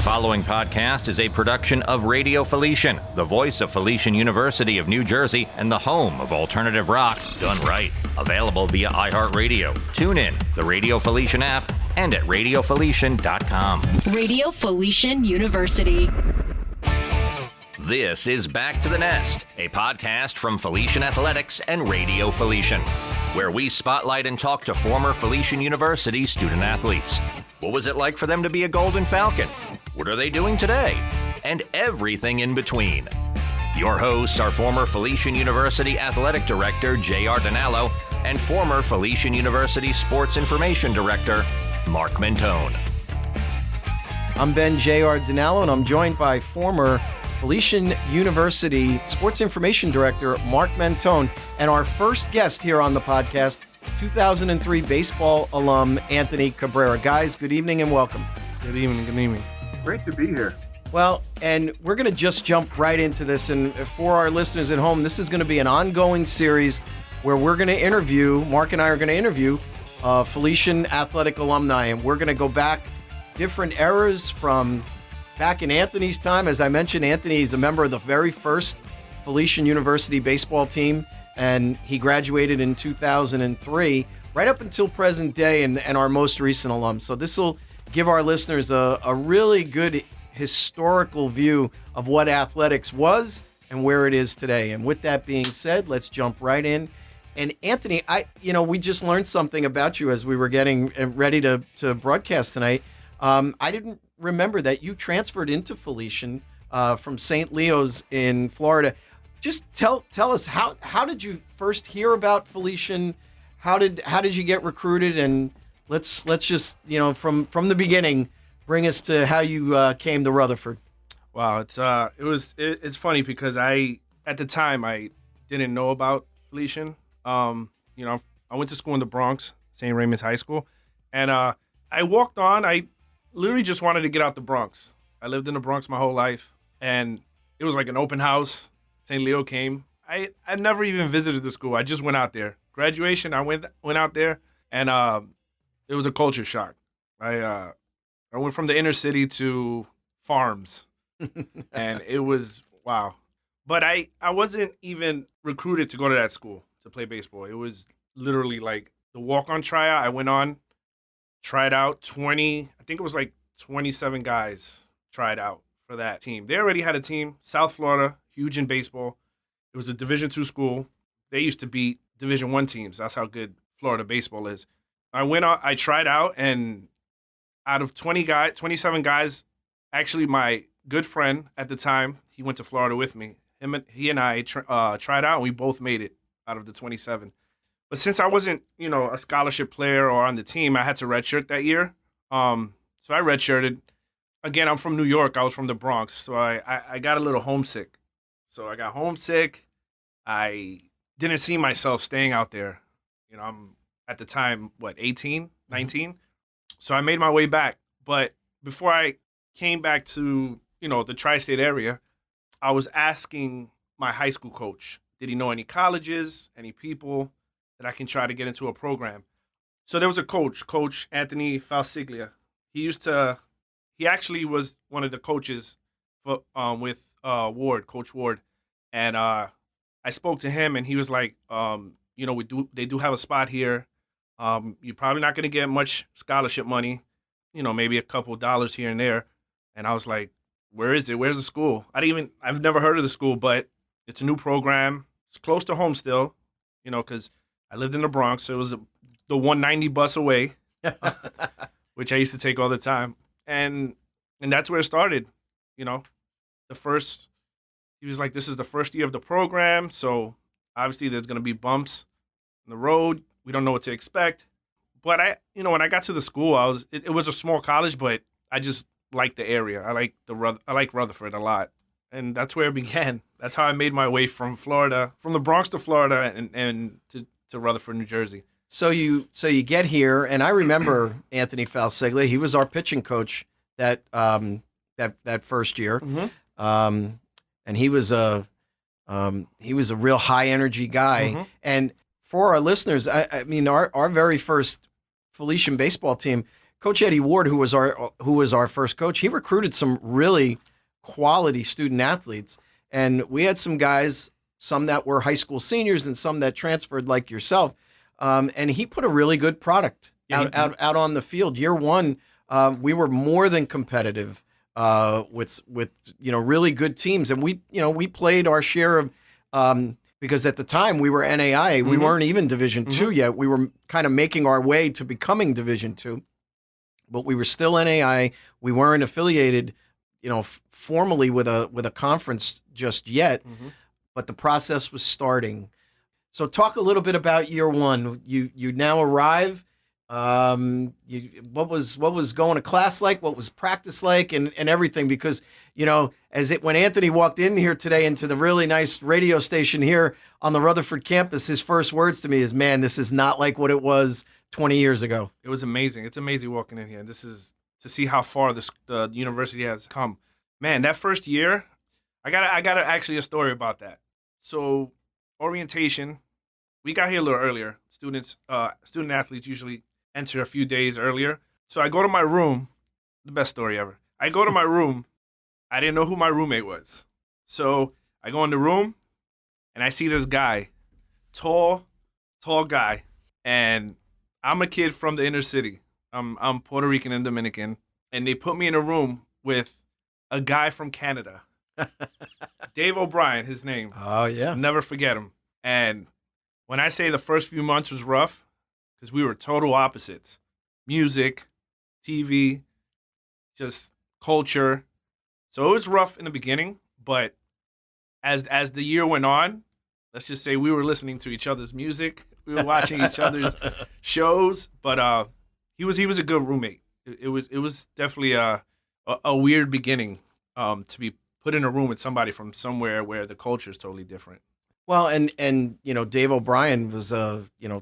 following podcast is a production of Radio Felician, the voice of Felician University of New Jersey and the home of alternative rock done right. Available via iHeartRadio, TuneIn, the Radio Felician app, and at radiofelician.com. Radio Felician University. This is Back to the Nest, a podcast from Felician Athletics and Radio Felician, where we spotlight and talk to former Felician University student athletes. What was it like for them to be a Golden Falcon? What are they doing today? And everything in between. Your hosts are former Felician University Athletic Director J.R. Dinallo and former Felician University Sports Information Director Mark Mentone. I'm Ben J.R. Dinallo, and I'm joined by former Felician University Sports Information Director Mark Mentone, and our first guest here on the podcast, 2003 baseball alum Anthony Cabrera. Guys, good evening and welcome. Good evening, good evening. Great to be here. Well, and we're going to just jump right into this, and for our listeners at home, this is going to be an ongoing series where we're going to interview, Mark and I are going to interview Felician athletic alumni, and we're going to go back different eras from back in Anthony's time. As I mentioned, Anthony is a member of the very first Felician University baseball team, and he graduated in 2003, right up until present day, and our most recent alum. So this will give our listeners a really good historical view of what athletics was and where it is today. And with that being said, let's jump right in. And Anthony, we just learned something about you as we were getting ready to broadcast tonight. I didn't remember that you transferred into Felician from St. Leo's in Florida. Just tell us how did you first hear about Felician? How did you get recruited? And let's just from the beginning bring us to how you came to Rutherford. Wow, it's funny because at the time I didn't know about Felician. I went to school in the Bronx, St. Raymond's High School, and I walked on. I literally just wanted to get out the Bronx. I lived in the Bronx my whole life, and it was like an open house. St. Leo came. I never even visited the school. I just went out there. Graduation, I went out there, and it was a culture shock. I went from the inner city to farms, and it was wow. But I wasn't even recruited to go to that school to play baseball. It was literally like the walk-on tryout. I went on, tried out 20, I think it was like 27 guys tried out for that team. They already had a team, South Florida, huge in baseball. It was a Division II school. They used to beat Division I teams. That's how good Florida baseball is. I went out, I tried out, and out of 27 guys, actually my good friend at the time, he went to Florida with me. He and I tried out, and we both made it out of the 27. But since I wasn't, a scholarship player or on the team, I had to redshirt that year. So I redshirted. Again, I'm from New York. I was from the Bronx, so I got a little homesick. So I got homesick. I didn't see myself staying out there. I'm at the time, 18, 19? So I made my way back. But before I came back to, the tri-state area, I was asking my high school coach, did he know any colleges, any people that I can try to get into a program? So there was a Coach Anthony Falsiglia. He actually was one of the coaches with Coach Ward. And I spoke to him, and he was like, they do have a spot here. You're probably not going to get much scholarship money, maybe a couple dollars here and there. And I was like, where is it? Where's the school? I've never heard of the school, but it's a new program. It's close to home still, because I lived in the Bronx. So it was the 190 bus away, which I used to take all the time. And that's where it started, he was like, this is the first year of the program. So obviously there's going to be bumps in the road. We don't know what to expect. But when I got to the school, it was a small college, but I just liked the area. I like Rutherford a lot. And that's where it began. That's how I made my way from the Bronx to Florida and to Rutherford, New Jersey. So you get here, and I remember Anthony Falsiglia. He was our pitching coach that first year. Mm-hmm. And he was a real high energy guy. Mm-hmm. And for our listeners, I mean, our very first Felician baseball team Coach Eddie Ward, who was our first coach, he recruited some really quality student athletes, and we had some guys, some that were high school seniors and some that transferred like yourself, and he put a really good product out on the field. Year one, we were more than competitive with really good teams, and we played our share of. Because at the time we were NAIA, we weren't even Division II yet. We were kind of making our way to becoming Division II, but we were still NAIA. We weren't affiliated, formally with a conference just yet. But the process was starting. So talk a little bit about year one. You now arrive. What was going to class like? What was practice like, and everything? Because when Anthony walked in here today into the really nice radio station here on the Rutherford campus, his first words to me is, "Man, this is not like what it was 20 years ago." It was amazing. It's amazing walking in here. This is to see how far the university has come. Man, that first year, I got actually a story about that. So orientation, we got here a little earlier. Student athletes usually enter a few days earlier. So I go to my room, the best story ever. I go to my room. I didn't know who my roommate was. So I go in the room and I see this guy, tall guy. And I'm a kid from the inner city. I'm Puerto Rican and Dominican. And they put me in a room with a guy from Canada. Dave O'Brien, his name. Oh, yeah. I'll never forget him. And when I say the first few months was rough, because we were total opposites. Music, TV, just culture. So it was rough in the beginning, but as the year went on, let's just say we were listening to each other's music. We were watching each other's shows, but he was a good roommate. It was definitely a weird beginning to be put in a room with somebody from somewhere where the culture is totally different. Well, and Dave O'Brien was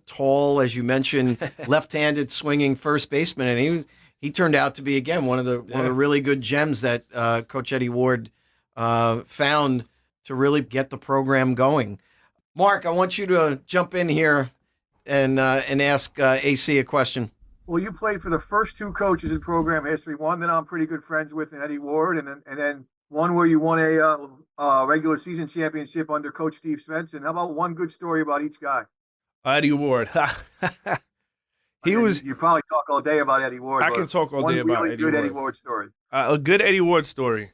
tall, as you mentioned, left-handed swinging first baseman, and he turned out to be again one of the really good gems that Coach Eddie Ward found to really get the program going. Mark, I want you to jump in here and ask AC a question. Well, you played for the first two coaches in program history. One that I'm pretty good friends with, Eddie Ward, and then one where you won a regular season championship under Coach Steve Svensson. How about one good story about each guy? Eddie Ward. You probably talk all day about Eddie Ward. I can talk all day about Eddie Ward. Eddie Ward story. A good Eddie Ward story.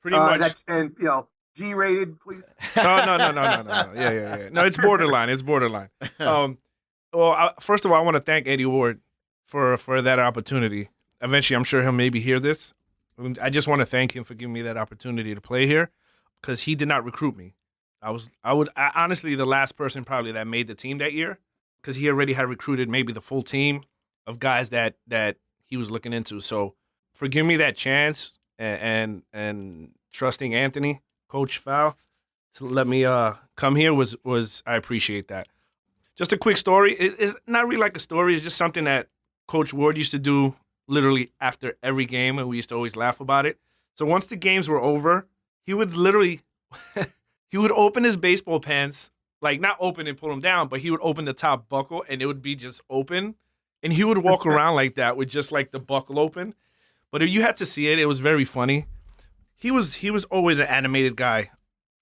Pretty much. And G-rated, please. No. Yeah. No, it's borderline. First of all, I want to thank Eddie Ward for that opportunity. Eventually, I'm sure he'll maybe hear this. I just want to thank him for giving me that opportunity to play here, because he did not recruit me. I honestly the last person probably that made the team that year, because he already had recruited maybe the full team of guys that he was looking into. So for giving me that chance and trusting Anthony, Coach Fal, to let me come here was I appreciate that. Just a quick story. It's not really like a story. It's just something that Coach Ward used to do literally after every game, and we used to always laugh about it. So once the games were over, he would literally he would open his baseball pants, like not open and pull them down, but he would open the top buckle and it would be just open, and he would walk around like that with just like the buckle open. But if you had to see it, it was very funny. He was always an animated guy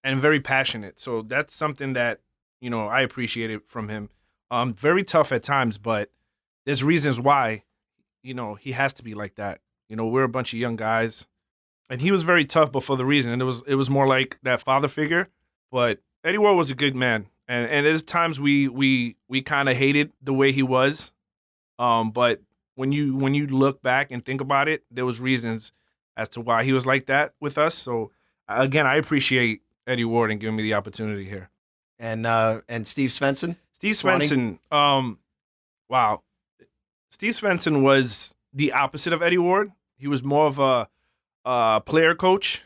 and very passionate. So that's something that I appreciated from him. Very tough at times, but there's reasons why. He has to be like that. We're a bunch of young guys, and he was very tough, but for the reason, and it was more like that father figure. But Eddie Ward was a good man, and there's times we kind of hated the way he was, but when you look back and think about it, there was reasons as to why he was like that with us. So again, I appreciate Eddie Ward and giving me the opportunity here. And Steve Svensson. Steve Svensson. Wow. Steve Svensson was the opposite of Eddie Ward. He was more of a player coach,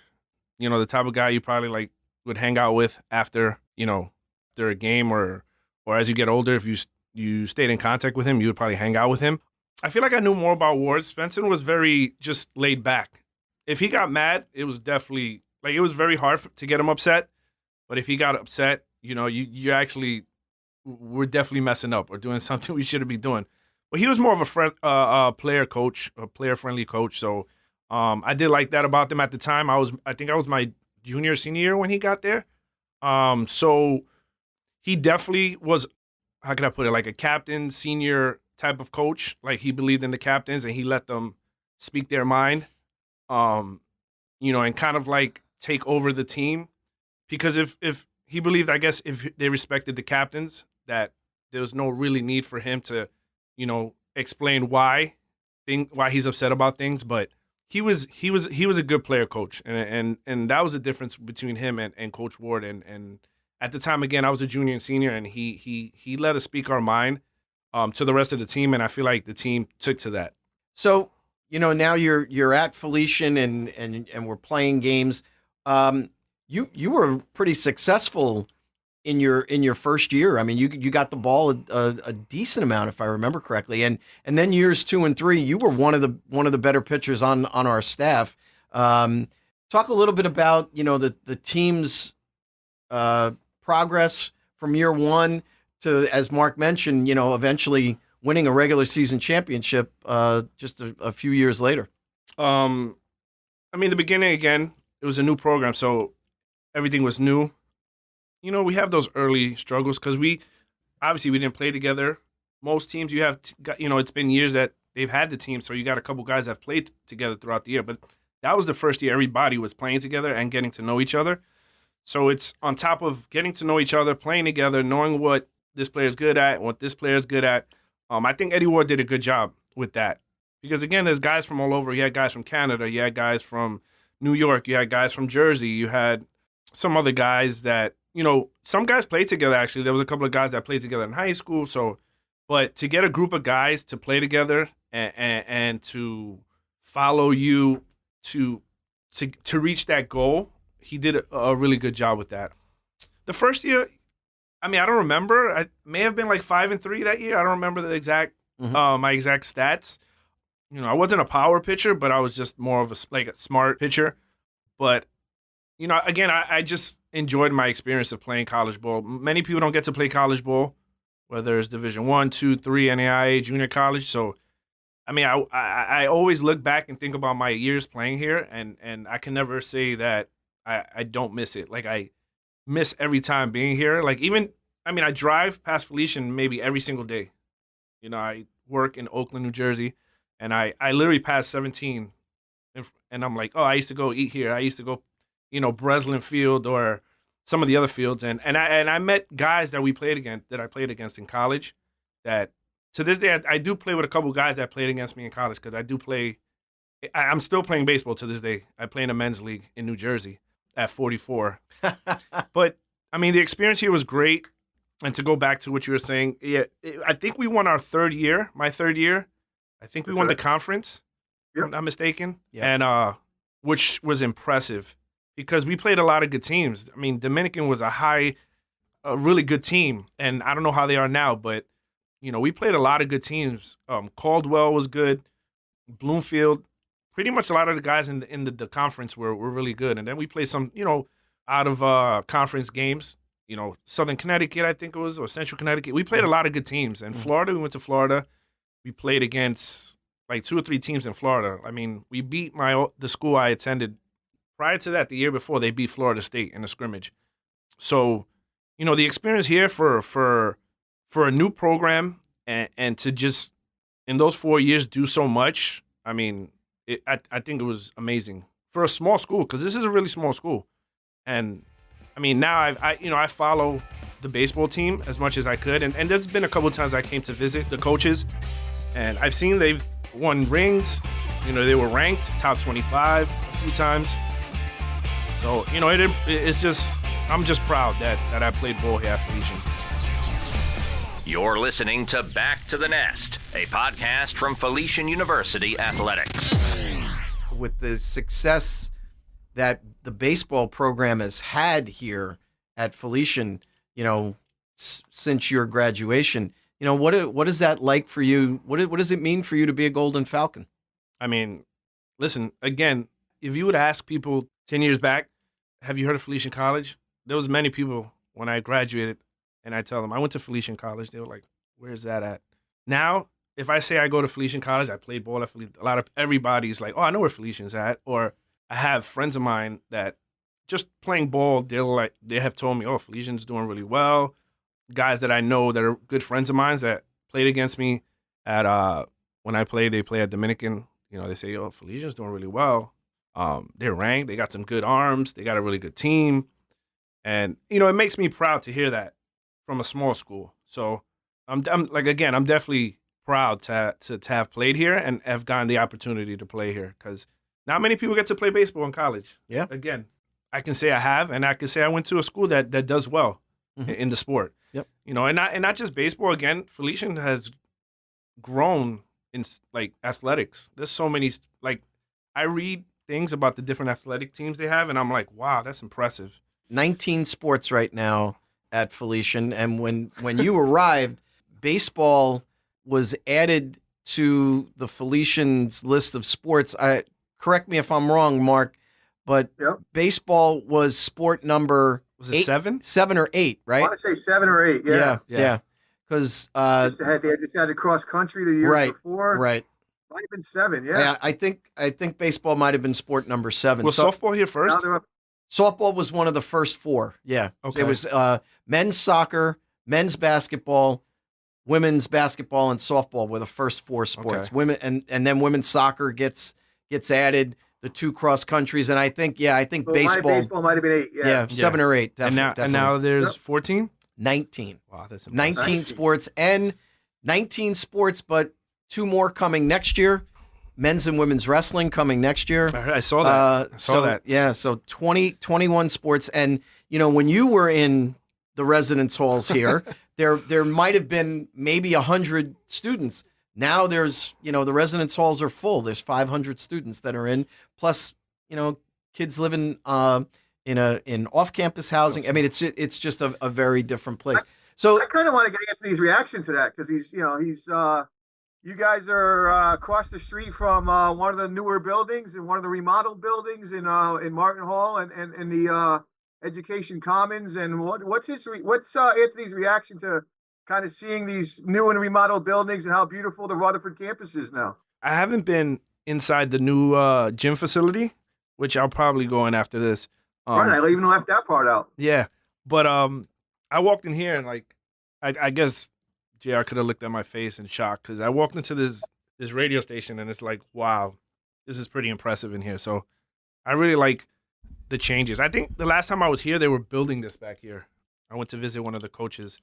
the type of guy you probably would hang out with after a game or as you get older. If you stayed in contact with him, you would probably hang out with him. I feel like I knew more about Ward. Svensson was very just laid back. If he got mad, it was definitely it was very hard to get him upset. But if he got upset, you actually we're definitely messing up or doing something we shouldn't be doing. But he was more of a player coach, a player-friendly coach. So I did like that about them at the time. I think I was my junior, senior year when he got there. So he definitely was, how can I put it, like a captain, senior type of coach. Like he believed in the captains and he let them speak their mind, and kind of like take over the team. Because if he believed, I guess, if they respected the captains, that there was no really need for him to, explain why he's upset about things. But he was a good player coach, and that was the difference between him and Coach Ward. And at the time, again, I was a junior and senior, and he let us speak our mind to the rest of the team, and I feel like the team took to that. So, now you're at Felician and we're playing games. You were pretty successful in your first year. I mean, you got the ball a decent amount, if I remember correctly, and then years 2 and 3, you were one of the better pitchers on our staff. Talk a little bit about the team's progress from year 1 to, as Mark mentioned, eventually winning a regular season championship just a few years later. The beginning, again, it was a new program, so everything was new. We have those early struggles because we didn't play together. Most teams it's been years that they've had the team, so you got a couple guys that have played together throughout the year. But that was the first year everybody was playing together and getting to know each other. So it's on top of getting to know each other, playing together, knowing what this player is good at, what this player is good at. I think Eddie Ward did a good job with that. Because, again, there's guys from all over. You had guys from Canada. You had guys from New York. You had guys from Jersey. You had some other guys that, some guys played together, actually. There was a couple of guys that played together in high school. But to get a group of guys to play together and to follow you to reach that goal, he did a really good job with that. The first year, I don't remember. I may have been like 5-3 that year. I don't remember the exact my exact stats. I wasn't a power pitcher, but I was just more of a smart pitcher. But again, I just enjoyed my experience of playing college ball. Many people don't get to play college ball, whether it's Division 1, 2, 3, NAIA, junior college. So, I always look back and think about my years playing here, and I can never say that I don't miss it. Like, I miss every time being here. Like, I drive past Felician maybe every single day. I work in Oakland, New Jersey, and I literally pass 17, and I'm like, oh, I used to go eat here. I used to go, Breslin Field or some of the other fields, and I met guys that I played against in college. That to this day I do play with a couple guys that played against me in college because I do play. I'm still playing baseball to this day. I play in a men's league in New Jersey at 44. But the experience here was great. And to go back to what you were saying, I think we won our my third year. I think we won the conference, if I'm not mistaken, and which was impressive because we played a lot of good teams. Dominican was a really good team, and I don't know how they are now, but we played a lot of good teams. Caldwell was good, Bloomfield, pretty much a lot of the guys in the conference were really good, and then we played some out of conference games. Southern Connecticut, I think it was, or Central Connecticut. We played a lot of good teams. And Florida, we went to Florida. We played against like 2 or 3 teams in Florida. We beat the school I attended. Prior to that, the year before, they beat Florida State in a scrimmage. So, the experience here for a new program and to just, in those 4 years, do so much, I think it was amazing. For a small school, because this is a really small school. And now I follow the baseball team as much as I could, and there's been a couple of times I came to visit the coaches, and I've seen they've won rings. They were ranked top 25 a few times. So it's just, I'm just proud that I played ball here at Felician. You're listening to Back to the Nest, a podcast from Felician University Athletics. With the success that the baseball program has had here at Felician, since your graduation, what is that like for you? What does it mean for you to be a Golden Falcon? Listen, again, if you would ask people 10 years back, have you heard of Felician College? There was many people when I graduated, and I tell them, I went to Felician College. They were like, where's that at? Now, if I say I go to Felician College, I played ball at Felician, everybody's like, oh, I know where Felician's at. Or I have friends of mine that just playing ball, they have told me, oh, Felician's doing really well. Guys that I know that are good friends of mine that played against me at when they play at Dominican. They say, oh, Felician's doing really well. They're ranked. They got some good arms. They got a really good team. And, it makes me proud to hear that from a small school. So I'm definitely proud to have played here and have gotten the opportunity to play here, because not many people get to play baseball in college. Yeah. Again, I can say I have, and I can say I went to a school that does well in the sport. Yep. And not just baseball. Again, Felician has grown in athletics. There's so many, I read things about the different athletic teams they have, and I'm like, wow, that's impressive. 19 sports right now at Felician, and when you arrived, baseball was added to the Felician's list of sports. Correct me if I'm wrong, Mark, but baseball was sport number was it 7? 7 or 8, right? I want to say 7 or 8. Yeah. Because they just had cross country the year before. Right. Might have been 7. Yeah. I think baseball might have been sport number 7. Was softball here first? Softball was one of the first 4. Yeah. Okay. It was men's soccer, men's basketball, women's basketball, and softball were the first 4 sports. Okay. Women and then women's soccer gets added. The 2 cross countries, and I think baseball might have been 8. Yeah. 7 or 8. Definitely. And now there's 14. 19. Wow, that's impressive. 19 sports and 19 sports, but 2 more coming next year. Men's and women's wrestling coming next year. I saw that. I saw that. Yeah, so 21 sports. And, when you were in the residence halls here, there might have been maybe 100 students. Now there's, the residence halls are full. There's 500 students that are in, plus, kids living in off-campus housing. I mean, it's just a very different place. So I kind of want to get Anthony's reaction to that, because he's you guys are across the street from one of the newer buildings and one of the remodeled buildings in Martin Hall and the Education Commons. And what's Anthony's reaction to kind of seeing these new and remodeled buildings and how beautiful the Rutherford campus is now? I haven't been inside the new gym facility, which I'll probably go in after this. Right, I even left that part out. Yeah, but I walked in here and I guess JR could have looked at my face in shock, because I walked into this radio station and it's like, wow, this is pretty impressive in here. So I really like the changes. I think the last time I was here, they were building this back here. I went to visit one of the coaches,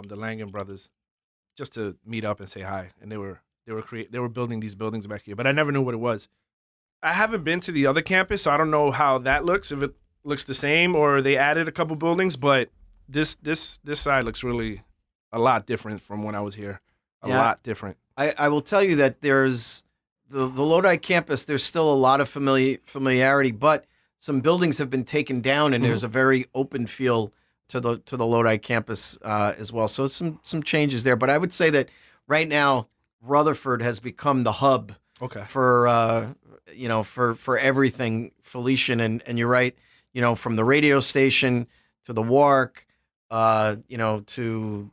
the Langan brothers, just to meet up and say hi. And they were building these buildings back here, but I never knew what it was. I haven't been to the other campus, so I don't know how that looks, if it looks the same or they added a couple buildings, but this side looks really a lot different from when I was here. A lot different. I will tell you that there's the Lodi campus, there's still a lot of familiarity, but some buildings have been taken down, and there's a very open feel to the Lodi campus as well. So some changes there, but I would say that right now Rutherford has become the hub for for everything Felician, and you're right, from the radio station to the WARC, to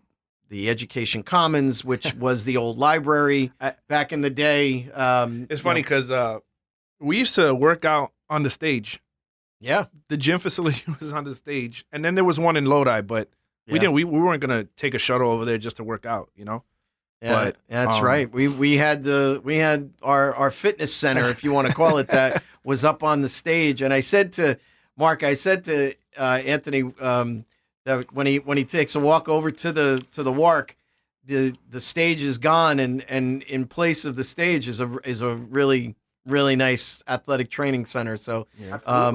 the Education Commons, which was the old library back in the day. It's funny because we used to work out on the stage. Yeah, the gym facility was on the stage, and then there was one in Lodi, but we weren't gonna take a shuttle over there just to work out, Yeah, but, that's right. We had our fitness center, if you want to call it that, was up on the stage, and I said to Mark, Anthony, that when he takes a walk over to the WARC, the stage is gone, and in place of the stage is a really nice athletic training center. So I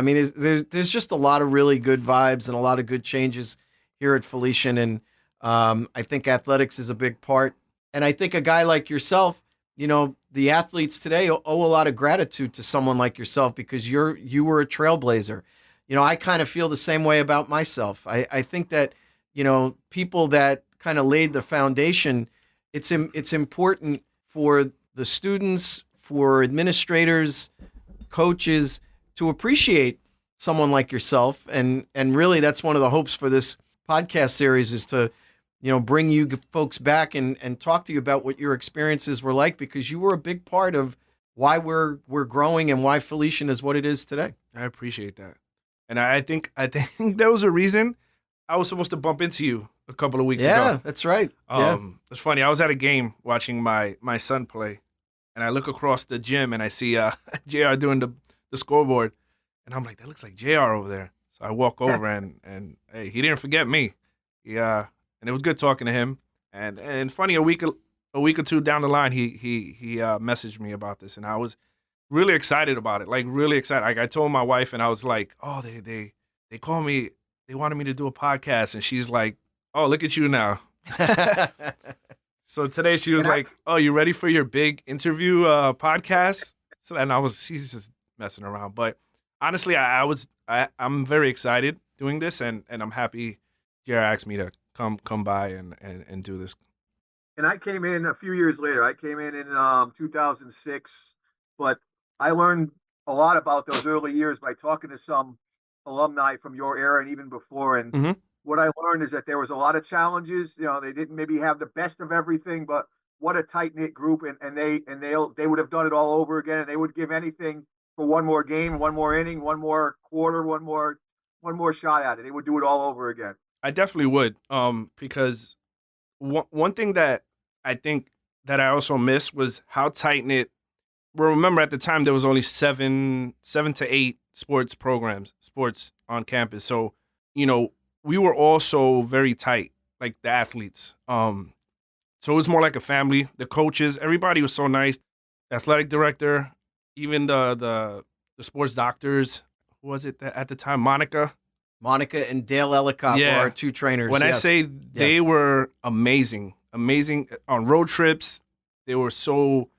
mean, there's just a lot of really good vibes and a lot of good changes here at Felician, and I think athletics is a big part. And I think a guy like yourself, the athletes today owe a lot of gratitude to someone like yourself, because you were a trailblazer. I kind of feel the same way about myself. I think that, people that kind of laid the foundation, it's important for the students, for administrators, coaches to appreciate someone like yourself. And really that's one of the hopes for this podcast series, is to bring you folks back and talk to you about what your experiences were like, because you were a big part of why we're growing and why Felician is what it is today. I appreciate that. And I think there was a reason I was supposed to bump into you a couple of weeks ago. Yeah, that's right. It's funny. I was at a game watching my son play, and I look across the gym and I see JR doing the scoreboard, and I'm like, that looks like JR over there. So I walk over and hey, he didn't forget me. And it was good talking to him. And funny, a week or two down the line, he messaged me about this, and I was really excited about it. Like really excited. Like I told my wife, and I was like, oh, they called me. They wanted me to do a podcast, and she's like, oh, look at you now. So today she was like, oh, you ready for your big interview podcast? So she's just messing around. But honestly, I'm very excited doing this, and I'm happy Jared asked me to come by and do this. And I came in a few years later. I came in 2006, but I learned a lot about those early years by talking to some alumni from your era and even before. And what I learned is that there was a lot of challenges. They didn't maybe have the best of everything, but what a tight knit group. And they would have done it all over again. And they would give anything for one more game, one more inning, one more quarter, one more shot at it. They would do it all over again. I definitely would, because one thing that I think that I also missed was how tight knit. Well, remember at the time there was only seven to eight sports on campus, so we were all so very tight, like the athletes. So it was more like a family. The coaches, everybody was so nice. The athletic director, even the sports doctors. Who was it at the time? Monica and Dale Ellicott were our two trainers. When I say they were amazing on road trips. They were so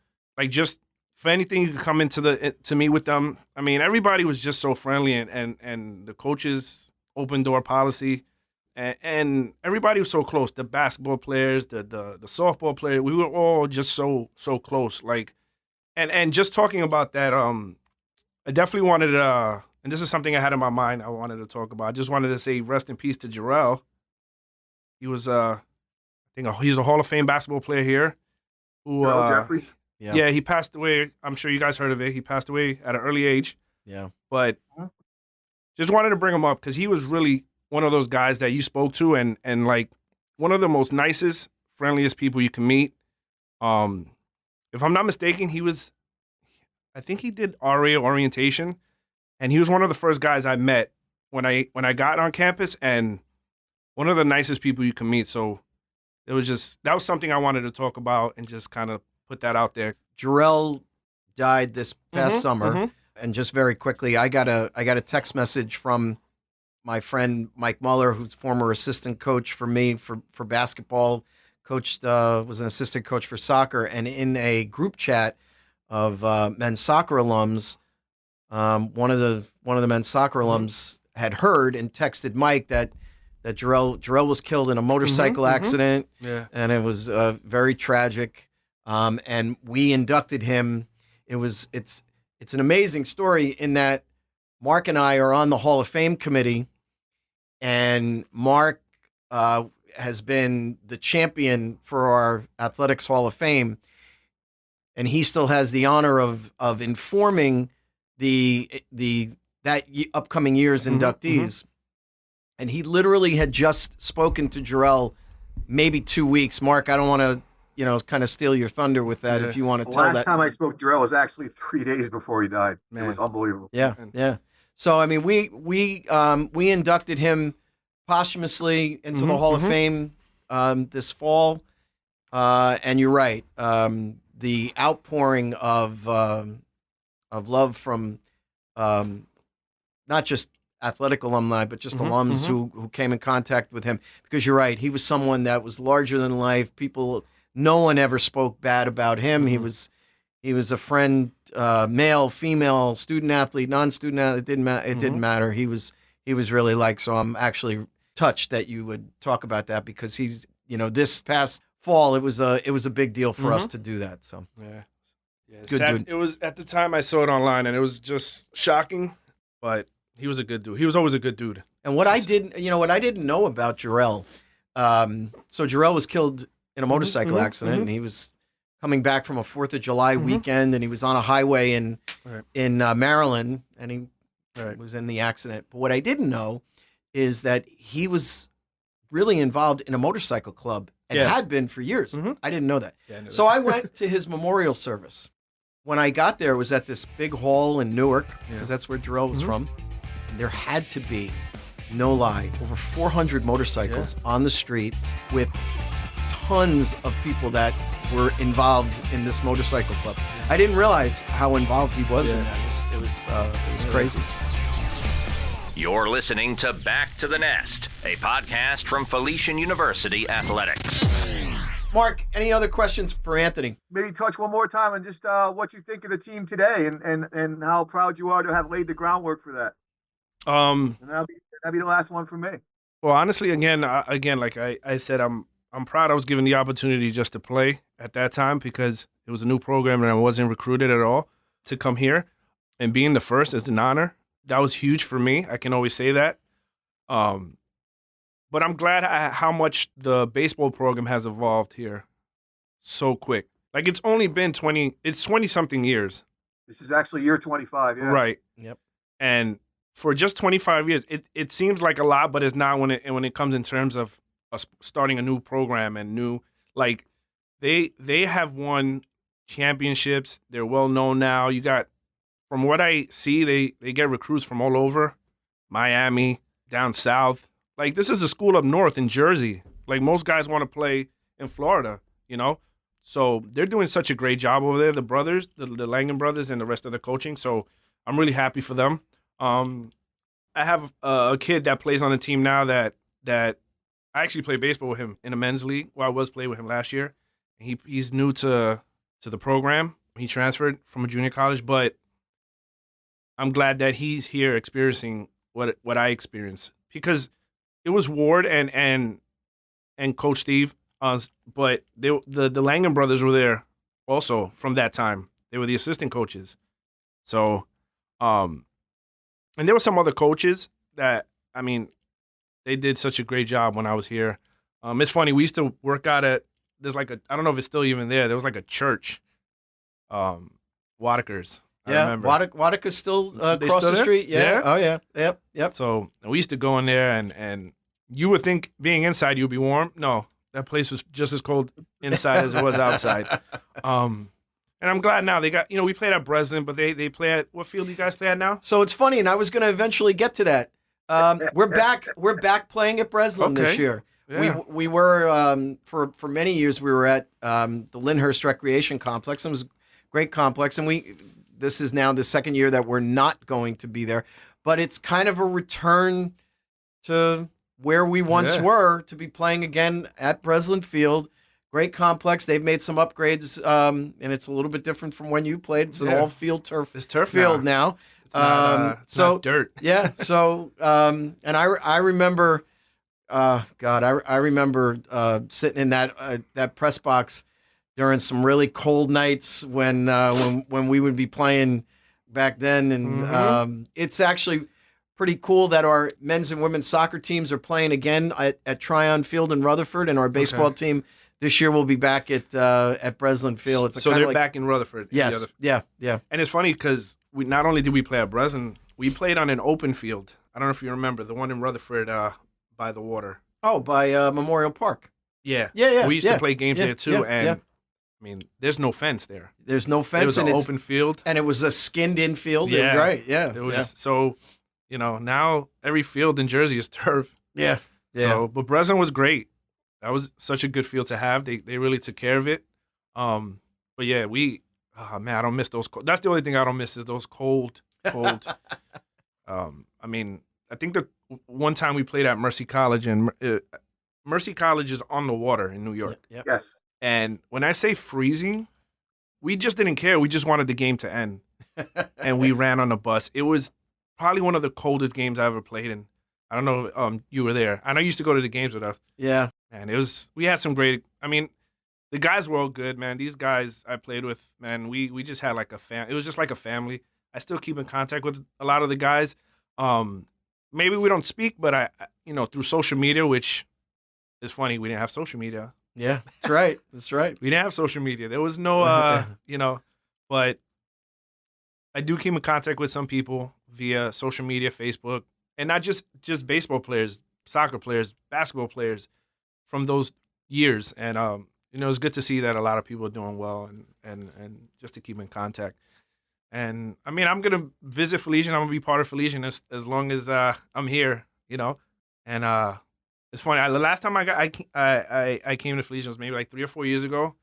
just for anything you could come to meet with them. I mean, everybody was just so friendly, and the coaches open door policy, and everybody was so close. The basketball players, the softball players, we were all just so close. Like, and just talking about that, I definitely wanted to. And this is something I had in my mind I wanted to talk about. I just wanted to say rest in peace to Jarrell. He was, I think he was a Hall of Fame basketball player here. Jeffries? Yeah, he passed away. I'm sure you guys heard of it. He passed away at an early age. Yeah. But just wanted to bring him up because he was really one of those guys that you spoke to and like one of the most nicest, friendliest people you can meet. If I'm not mistaken, I think he did RA orientation. And he was one of the first guys I met when I got on campus, and one of the nicest people you can meet. So that was something I wanted to talk about and just kind of put that out there. Jarrell died this past summer, and just very quickly, I got a text message from my friend Mike Muller, who's former assistant coach for me for basketball, was an assistant coach for soccer, and in a group chat of men's soccer alums. One of the men's soccer alums had heard and texted Mike that Jarrell was killed in a motorcycle accident, and it was very tragic. And we inducted him. It's an amazing story in that Mark and I are on the Hall of Fame committee, and Mark has been the champion for our Athletics Hall of Fame, and he still has the honor of informing that upcoming year's inductees. And he literally had just spoken to Jarrell maybe 2 weeks. Mark, I don't want to, kind of steal your thunder with that if you want to tell that. Last time I spoke to Jarrell was actually 3 days before he died. Man. It was unbelievable. Yeah. So, I mean, we inducted him posthumously into the Hall of Fame this fall. And you're right. The outpouring of love from not just athletic alumni, but just alums who came in contact with him. Because you're right, he was someone that was larger than life. No one ever spoke bad about him. He was a friend, male, female, student athlete, non-student athlete. It didn't matter. He was really liked. So I'm actually touched that you would talk about that, because he's this past fall it was a big deal for us to do that. So yeah. Good dude. It was at the time I saw it online, and it was just shocking. But he was a good dude. He was always a good dude. And what I didn't know about Jarrell, So Jarrell was killed in a motorcycle accident, and he was coming back from a 4th of July weekend, and he was on a highway in Maryland, and he was in the accident. But what I didn't know is that he was really involved in a motorcycle club and had been for years. I didn't know that. Yeah, so I went to his memorial service. When I got there, it was at this big hall in Newark, because that's where Jarrell was from. And there had to be, no lie, over 400 motorcycles on the street with tons of people that were involved in this motorcycle club. I didn't realize how involved he was in that. It was crazy. You're listening to Back to the Nest, a podcast from Felician University Athletics. Mark, any other questions for Anthony? Maybe touch one more time on just what you think of the team today and how proud you are to have laid the groundwork for that. And that'll be the last one for me. Well, honestly, again, like I said, I'm proud I was given the opportunity just to play at that time because it was a new program and I wasn't recruited at all to come here. And being the first is an honor. That was huge for me. I can always say that. But I'm glad how much the baseball program has evolved here so quick. Like it's only been 20-something years. This is actually year 25, yeah. Right. Yep. And for just 25 years, it seems like a lot, but it's not when it comes in terms of us starting a new program and new, like they have won championships. They're well known now. You got, from what I see, they get recruits from all over, Miami, down south. Like, this is a school up north in Jersey. Like, most guys want to play in Florida, you know? So they're doing such a great job over there, the brothers, the Langan brothers, and the rest of the coaching. So I'm really happy for them. I have a kid that plays on the team now that I actually played baseball with him in a men's league. Well, I was playing with him last year. He's new to the program. He transferred from a junior college, but I'm glad that he's here experiencing what I experienced because it was Ward and Coach Steve, but the Langan brothers were there also from that time. They were the assistant coaches. So, and there were some other coaches that, I mean, they did such a great job when I was here. It's funny, we used to work out at, there's like I don't know if it's still even there. There was like a church, Watakers. Yeah, Watica's still across the street. Yeah. Oh, yeah. Yep. So we used to go in there, and you would think being inside you'd be warm. No, that place was just as cold inside as it was outside. And I'm glad now they got, we played at Breslin, but they play at, what field do you guys play at now? So it's funny, and I was going to eventually get to that. We're back playing at Breslin this year. Yeah. We were for many years we were at the Lyndhurst Recreation Complex. It was a great complex, and this is now the second year that we're not going to be there. But it's kind of a return to where we once were, to be playing again at Breslin Field. Great complex. They've made some upgrades, and it's a little bit different from when you played. It's an all-field turf. It's turf field now. It's not dirt. Yeah. So, and I remember, I remember sitting in that press box during some really cold nights when we would be playing back then, and it's actually pretty cool that our men's and women's soccer teams are playing again at Tryon Field in Rutherford, and our baseball team this year will be back at Breslin Field. So they're back in Rutherford. Yes. Yeah. And it's funny because we not only did we play at Breslin, we played on an open field. I don't know if you remember the one in Rutherford by the water. Oh, by Memorial Park. Yeah. Yeah. We used to play games there too, and I mean, there's no fence there. There's no fence. It was an open field, and it was a skinned-in field. Yeah, right. Yeah. It was so. Now every field in Jersey is turf. Yeah. So, but Breslin was great. That was such a good field to have. They really took care of it. But yeah, I don't miss those. That's the only thing I don't miss is those cold. I mean, I think the one time we played at Mercy College, and Mercy College is on the water in New York. Yep. Yes. And when I say freezing, we just didn't care. We just wanted the game to end. And we ran on the bus. It was probably one of the coldest games I ever played in. I don't know you were there. I know you used to go to the games with us. Yeah. And we had some great, I mean, the guys were all good, man. These guys I played with, man, we just had like it was just like a family. I still keep in contact with a lot of the guys. Maybe we don't speak, but I through social media, which it's funny, we didn't have social media. Yeah, that's right. That's right. We didn't have social media. There was no, but I do keep in contact with some people via social media, Facebook, and not just baseball players, soccer players, basketball players from those years. And, it's good to see that a lot of people are doing well and just to keep in contact. And, I mean, I'm going to visit Felician. I'm going to be part of Felician as long as I'm here, And it's funny. The last time I came to Felician was maybe like 3 or 4 years ago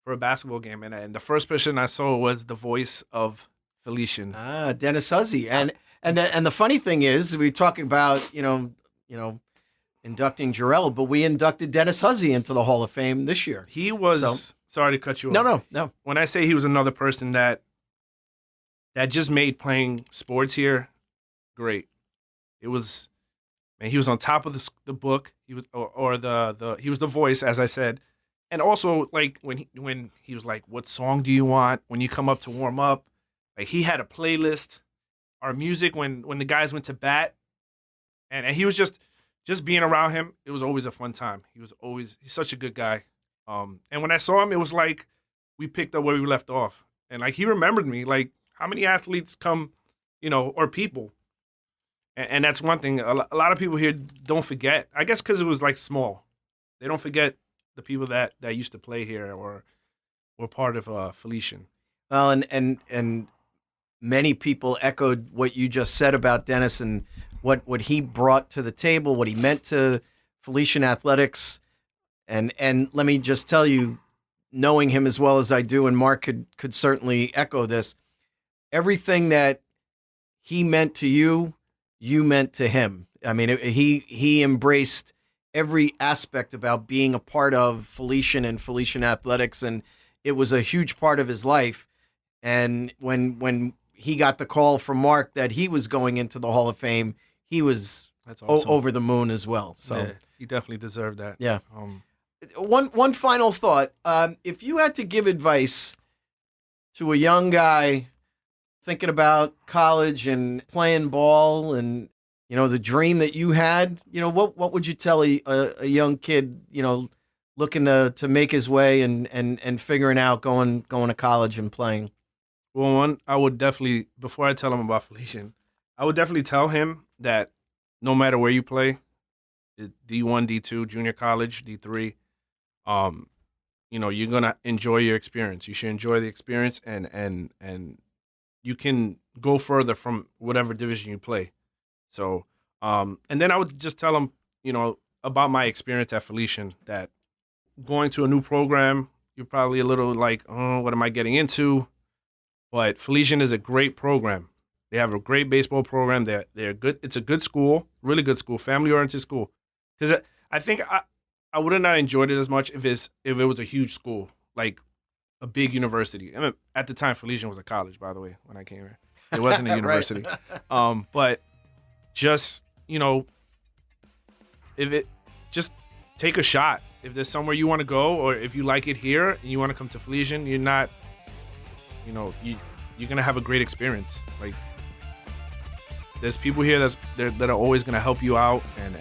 for a basketball game. And the first person I saw was the voice of Felician. Dennis Huzzy. And the funny thing is, we're talking about, inducting Jarrell, but we inducted Dennis Huzzy into the Hall of Fame this year. He was, sorry to cut you off. No. When I say he was another person that just made playing sports here great. It was, man, he was on top of the book. He was, he was the voice, as I said. And also, like, when he was like, what song do you want when you come up to warm up? Like, he had a playlist. Our music, when the guys went to bat, and he was just being around him, it was always a fun time. He's such a good guy. And when I saw him, it was like we picked up where we left off. And, like, he remembered me. Like, how many athletes come, or people? And that's one thing. A lot of people here don't forget. I guess because it was, like, small. They don't forget the people that used to play here or were part of Felician. Well, and many people echoed what you just said about Dennis and what he brought to the table, what he meant to Felician athletics. And let me just tell you, knowing him as well as I do, and Mark could certainly echo this, everything that he meant to you, you meant to him. I mean, he embraced every aspect about being a part of Felician and Felician athletics, and it was a huge part of his life. And when he got the call from Mark that he was going into the Hall of Fame, he was That's awesome. Over the moon as well. So yeah, he definitely deserved that. Yeah. One final thought. If you had to give advice to a young guy thinking about college and playing ball and, the dream that you had, what would you tell a young kid, looking to make his way and figuring out going to college and playing? Well, I would definitely, before I tell him about Felician, I would definitely tell him that no matter where you play, D1, D2, junior college, D3, you're going to enjoy your experience. You should enjoy the experience and you can go further from whatever division you play. So, and then I would just tell him, about my experience at Felician, that going to a new program, you're probably a little like, oh, what am I getting into? But Felician is a great program. They have a great baseball program. They're good. It's a good school, really good school, family-oriented school. Because I think I would have not enjoyed it as much if it was a huge school, like a big university. I mean, at the time, Felician was a college, by the way, when I came here. It wasn't a university. But just, just take a shot. If there's somewhere you want to go, or if you like it here and you want to come to Felician, you're not, you're going to have a great experience. Like, there's people here that are always going to help you out. And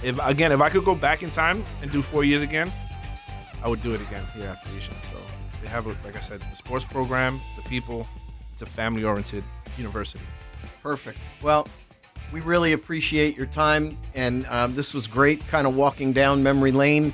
if I could go back in time and do 4 years again, I would do it again here at Felician. So they have, like I said, the sports program, the people. It's a family-oriented university. Perfect. Well, we really appreciate your time, and this was great, kind of walking down memory lane.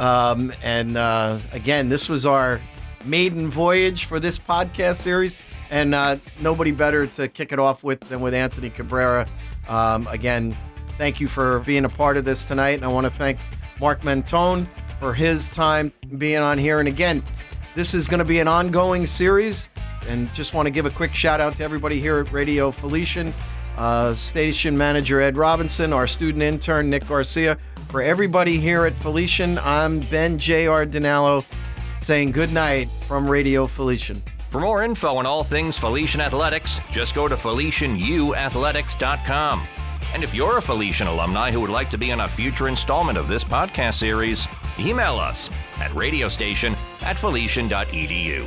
Again, this was our maiden voyage for this podcast series, and nobody better to kick it off with than with Anthony Cabrera. Again, thank you for being a part of this tonight, and I want to thank Mark Mentone for his time being on here. And again, this is going to be an ongoing series, and just want to give a quick shout out to everybody here at Radio Felician, station manager Ed Robinson, our student intern Nick Garcia. For everybody here at Felician, I'm Ben J.R. Dinallo saying good night from Radio Felician. For more info on all things Felician Athletics, just go to FelicianUathletics.com. And if you're a Felician alumni who would like to be on a future installment of this podcast series, email us at radiostation@felician.edu.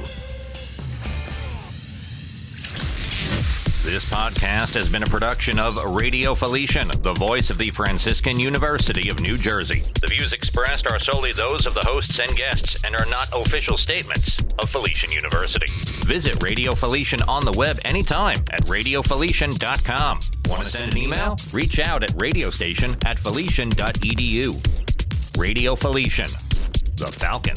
This podcast has been a production of Radio Felician, the voice of the Franciscan University of New Jersey. The views expressed are solely those of the hosts and guests and are not official statements of Felician University. Visit Radio Felician on the web anytime at radiofelician.com. Want to send an email? Reach out at radiostation@felician.edu. Radio Felician, the Falcon.